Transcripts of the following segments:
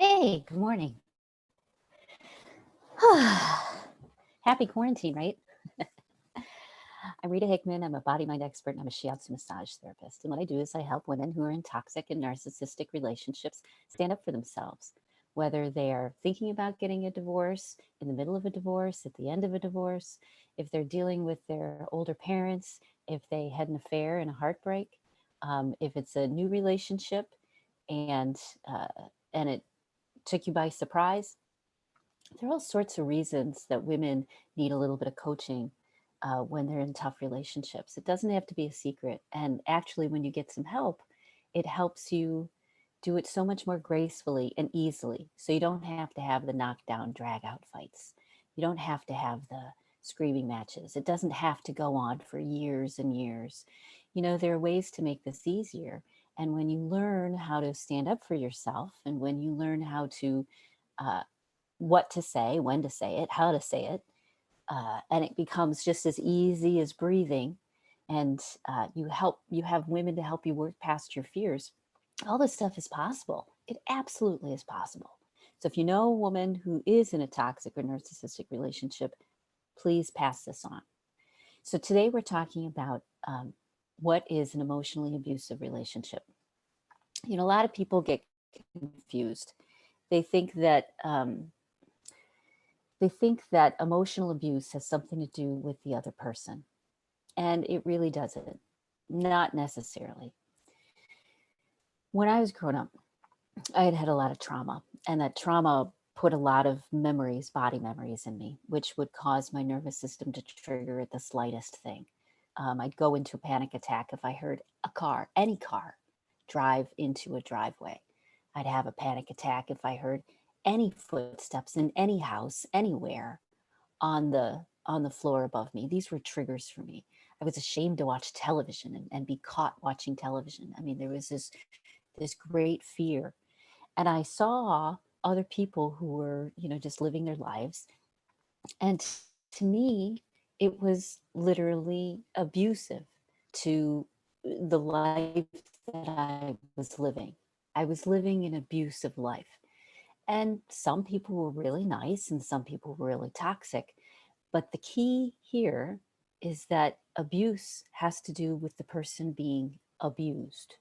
Hey, good morning. Happy quarantine, right? I'm Rita Hickman. I'm a body mind expert and I'm a shiatsu massage therapist. And what I do is I help women who are in toxic and narcissistic relationships stand up for themselves, whether they are thinking about getting a divorce, in the middle of a divorce, at the end of a divorce, if they're dealing with their older parents, if they had an affair and a heartbreak, if it's a new relationship and uh, and it took you by surprise. There are all sorts of reasons that women need a little bit of coaching when they're in tough relationships. It doesn't have to be a secret. And actually, when you get some help, it helps you do it so much more gracefully and easily. So you don't have to have the knockdown, drag out fights. You don't have to have the screaming matches. It doesn't have to go on for years and years. There are ways to make this easier. And when you learn how to stand up for yourself, and when you learn how to uh, what to say, when to say it, how to say it, and it becomes just as easy as breathing. And you have women to help you work past your fears. All this stuff is possible. It absolutely is possible. So if you know a woman who is in a toxic or narcissistic relationship, please pass this on. So today we're talking about what is an emotionally abusive relationship. A lot of people get confused. They think that emotional abuse has something to do with the other person. And it really doesn't. Not necessarily. When I was growing up, I had had a lot of trauma, and that trauma put a lot of memories, body memories in me, which would cause my nervous system to trigger at the slightest thing. I'd go into a panic attack if I heard a car, any car, drive into a driveway. I'd have a panic attack if I heard any footsteps in any house, anywhere on the floor above me. These were triggers for me. I was ashamed to watch television and be caught watching television. I mean, there was this great fear. And I saw other people who were, just living their lives. And to me, it was literally abusive to the life that I was living. I was living an abusive life. And some people were really nice and some people were really toxic. But the key here is that abuse has to do with the person being abused.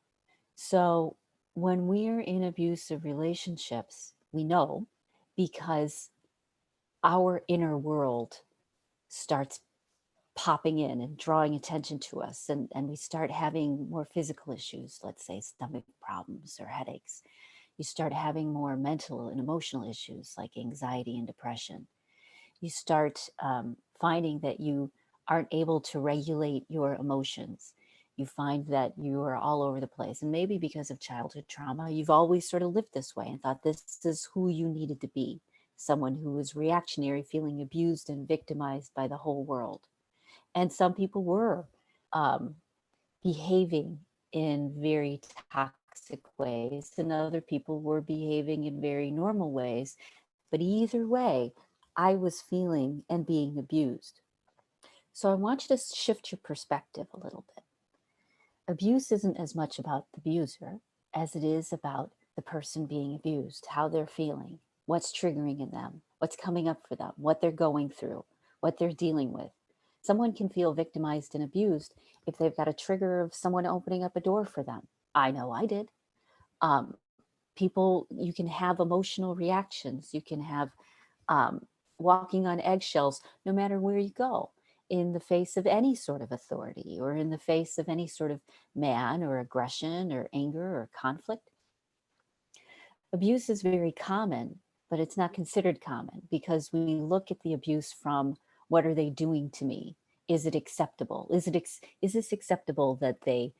So when we're in abusive relationships, we know because our inner world starts popping in and drawing attention to us, and we start having more physical issues, let's say stomach problems or headaches. You start having more mental and emotional issues like anxiety and depression. You start finding that you aren't able to regulate your emotions. You find that you are all over the place. And maybe because of childhood trauma, you've always sort of lived this way and thought this is who you needed to be, someone who was reactionary, feeling abused and victimized by the whole world. And some people were um, behaving in very toxic ways, and other people were behaving in very normal ways. But either way, I was feeling and being abused. So I want you to shift your perspective a little bit. Abuse isn't as much about the abuser as it is about the person being abused, how they're feeling, what's triggering in them, what's coming up for them, what they're going through, what they're dealing with. Someone can feel victimized and abused if they've got a trigger of someone opening up a door for them. I know I did. Um, People, you can have emotional reactions. You can have um, walking on eggshells no matter where you go, in the face of any sort of authority or in the face of any sort of man or aggression or anger or conflict. Abuse is very common, but it's not considered common because we look at the abuse from what are they doing to me? Is it acceptable? Is this acceptable that they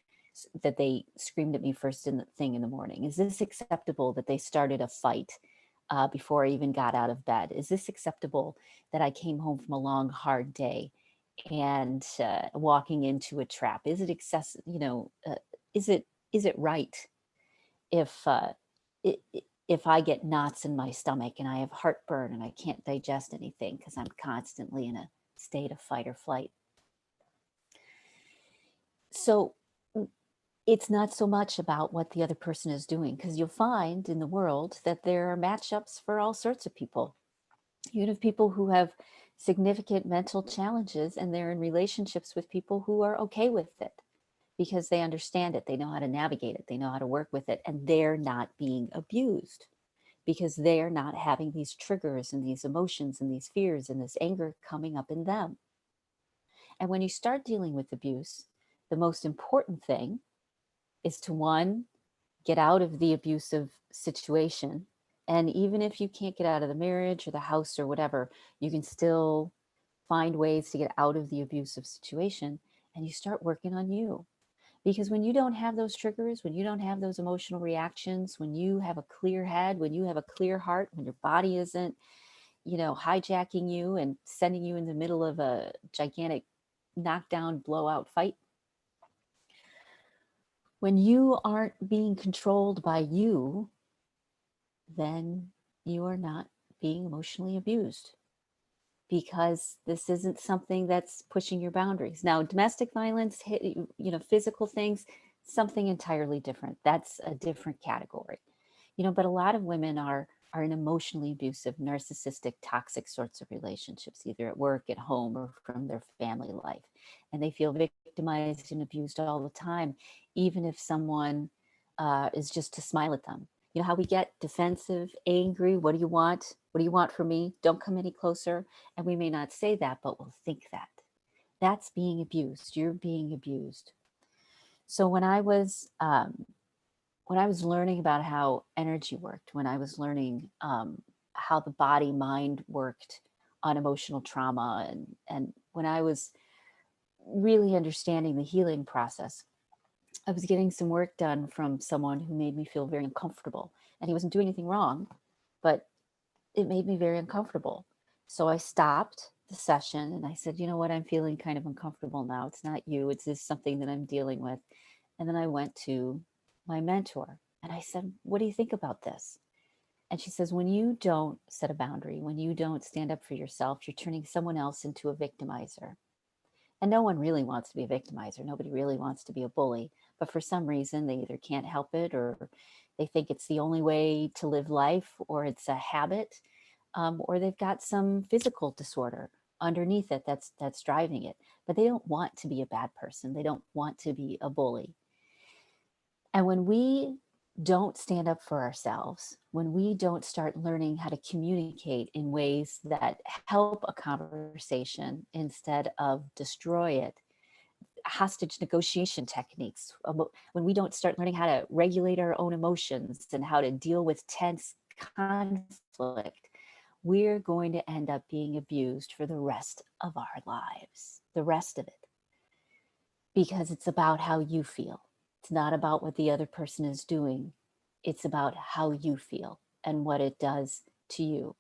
screamed at me first thing in the morning? Is this acceptable that they started a fight before I even got out of bed? Is this acceptable that I came home from a long, hard day and walking into a trap? Is it excessive? Is it right if if I get knots in my stomach and I have heartburn and I can't digest anything because I'm constantly in a state of fight or flight? So it's not so much about what the other person is doing, because you'll find in the world that there are matchups for all sorts of people. You have people who have significant mental challenges and they're in relationships with people who are okay with it because they understand it, they know how to navigate it, they know how to work with it, and they're not being abused because they're not having these triggers and these emotions and these fears and this anger coming up in them. And when you start dealing with abuse, the most important thing is to, one, get out of the abusive situation. And even if you can't get out of the marriage or the house or whatever, you can still find ways to get out of the abusive situation, and you start working on you. Because when you don't have those triggers, when you don't have those emotional reactions, when you have a clear head, when you have a clear heart, when your body isn't, hijacking you and sending you in the middle of a gigantic knockdown blowout fight, when you aren't being controlled by you, then you are not being emotionally abused, because this isn't something that's pushing your boundaries. Now, domestic violence, physical things, something entirely different. That's a different category. But a lot of women are in emotionally abusive, narcissistic, toxic sorts of relationships, either at work, at home, or from their family life. And they feel victimized and abused all the time, even if someone is just to smile at them. You know how we get defensive, angry? What do you want? What do you want from me? Don't come any closer. And we may not say that, but we'll think that. That's being abused. You're being abused. So when I was learning about how energy worked, when I was learning how the body mind worked on emotional trauma, and when I was really understanding the healing process, I was getting some work done from someone who made me feel very uncomfortable. And he wasn't doing anything wrong, but it made me very uncomfortable. So I stopped the session and I said, you know what, I'm feeling kind of uncomfortable now. It's not you, it's just something that I'm dealing with. And then I went to my mentor and I said, what do you think about this? And she says, when you don't set a boundary, when you don't stand up for yourself, you're turning someone else into a victimizer. And no one really wants to be a victimizer. Nobody really wants to be a bully. But for some reason, they either can't help it, or they think it's the only way to live life, or it's a habit, or they've got some physical disorder underneath it that's driving it. But they don't want to be a bad person. They don't want to be a bully. And when we don't stand up for ourselves, when we don't start learning how to communicate in ways that help a conversation instead of destroy it, hostage negotiation techniques, when we don't start learning how to regulate our own emotions and how to deal with tense conflict, we're going to end up being abused for the rest of our lives, the rest of it, because it's about how you feel. It's not about what the other person is doing. It's about how you feel and what it does to you.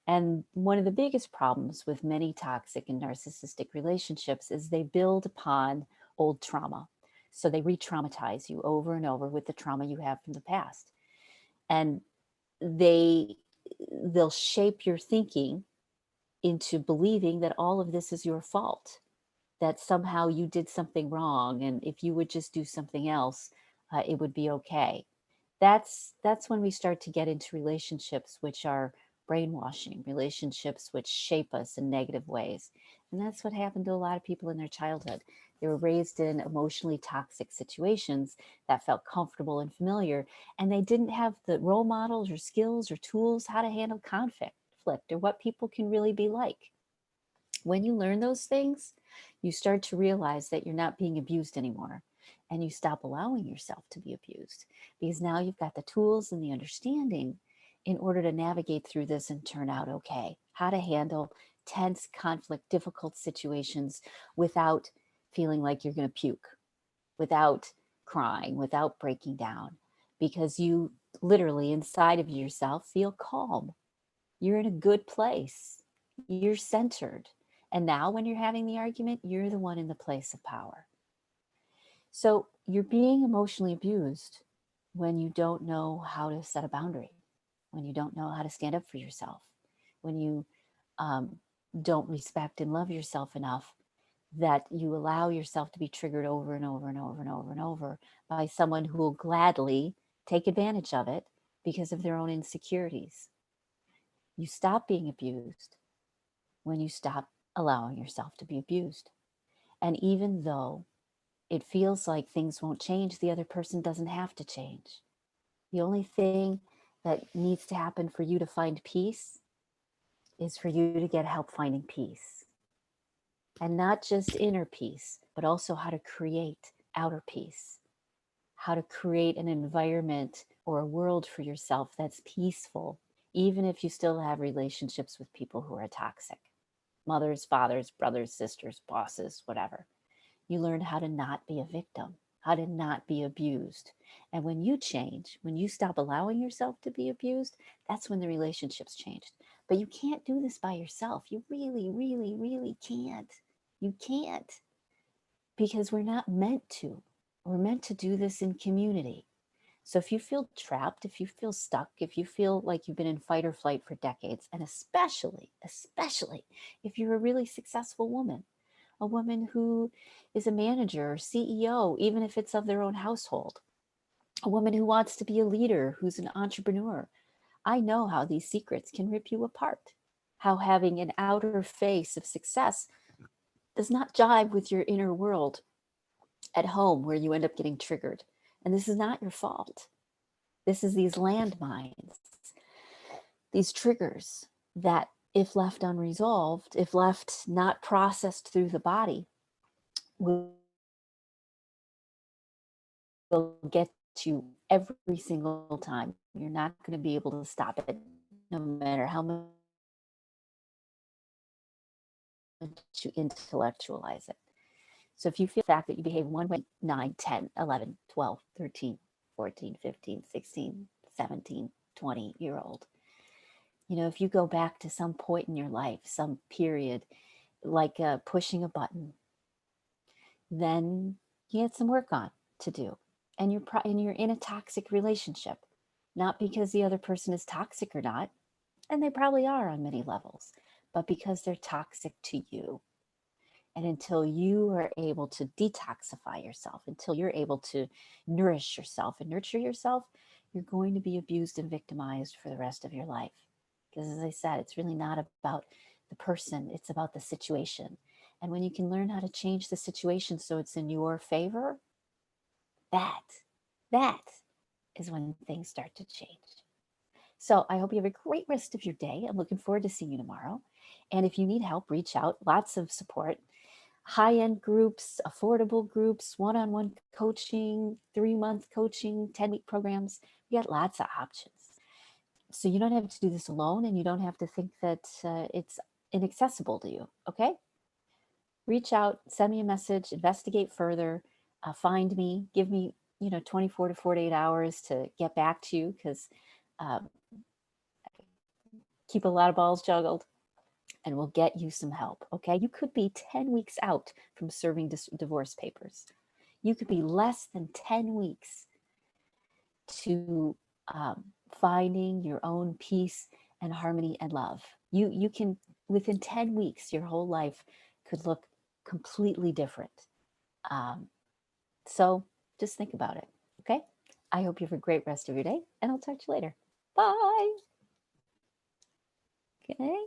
And one of the biggest problems with many toxic and narcissistic relationships is they build upon old trauma. So they re-traumatize you over and over with the trauma you have from the past. And they'll shape your thinking into believing that all of this is your fault, that somehow you did something wrong, and if you would just do something else, it would be okay. That's when we start to get into relationships which are brainwashing, relationships which shape us in negative ways. And that's what happened to a lot of people in their childhood. They were raised in emotionally toxic situations that felt comfortable and familiar, and they didn't have the role models or skills or tools how to handle conflict or what people can really be like. When you learn those things, you start to realize that you're not being abused anymore, and you stop allowing yourself to be abused, because now you've got the tools and the understanding in order to navigate through this and turn out okay, how to handle tense conflict, difficult situations without feeling like you're going to puke, without crying, without breaking down, because you literally inside of yourself feel calm. You're in a good place. You're centered. And now, when you're having the argument, you're the one in the place of power. So, you're being emotionally abused when you don't know how to set a boundary, when you don't know how to stand up for yourself, when you don't respect and love yourself enough that you allow yourself to be triggered over and over and over and over and over by someone who will gladly take advantage of it because of their own insecurities. You stop being abused when you stop allowing yourself to be abused. And even though it feels like things won't change, the other person doesn't have to change. The only thing that needs to happen for you to find peace is for you to get help finding peace. And not just inner peace, but also how to create outer peace, how to create an environment or a world for yourself that's peaceful, even if you still have relationships with people who are toxic. Mothers, fathers, brothers, sisters, bosses, whatever. You learn how to not be a victim, how to not be abused. And when you change, when you stop allowing yourself to be abused, that's when the relationships changed. But you can't do this by yourself. You really, really, really can't. You can't, because we're not meant to. We're meant to do this in community. So if you feel trapped, if you feel stuck, if you feel like you've been in fight or flight for decades, and especially if you're a really successful woman, a woman who is a manager or CEO, even if it's of their own household, a woman who wants to be a leader, who's an entrepreneur, I know how these secrets can rip you apart. How having an outer face of success does not jive with your inner world at home, where you end up getting triggered. And this is not your fault. This is these landmines, these triggers that, if left unresolved, if left not processed through the body, will get you every single time. You're not going to be able to stop it, no matter how much you intellectualize it. So if you feel the fact that you behave one way, 9, 10, 11, 12, 13, 14, 15, 16, 17, 20-year old, if you go back to some point in your life, some period, like pushing a button, then you had some work on to do. And you're in a toxic relationship, not because the other person is toxic or not, and they probably are on many levels, but because they're toxic to you. And until you are able to detoxify yourself, until you're able to nourish yourself and nurture yourself, you're going to be abused and victimized for the rest of your life. Because as I said, it's really not about the person, it's about the situation. And when you can learn how to change the situation so it's in your favor, that is when things start to change. So I hope you have a great rest of your day. I'm looking forward to seeing you tomorrow. And if you need help, reach out. Lots of support. High-end groups, affordable groups, one-on-one coaching, 3-month coaching, 10-week programs. We got lots of options. So you don't have to do this alone, and you don't have to think that it's inaccessible to you, okay? Reach out, send me a message, investigate further, find me, give me 24 to 48 hours to get back to you, because keep a lot of balls juggled, and we'll get you some help, okay? You could be 10 weeks out from serving divorce papers. You could be less than 10 weeks to finding your own peace and harmony and love. You can, within 10 weeks, your whole life could look completely different. So just think about it, okay? I hope you have a great rest of your day, and I'll talk to you later. Bye. Okay.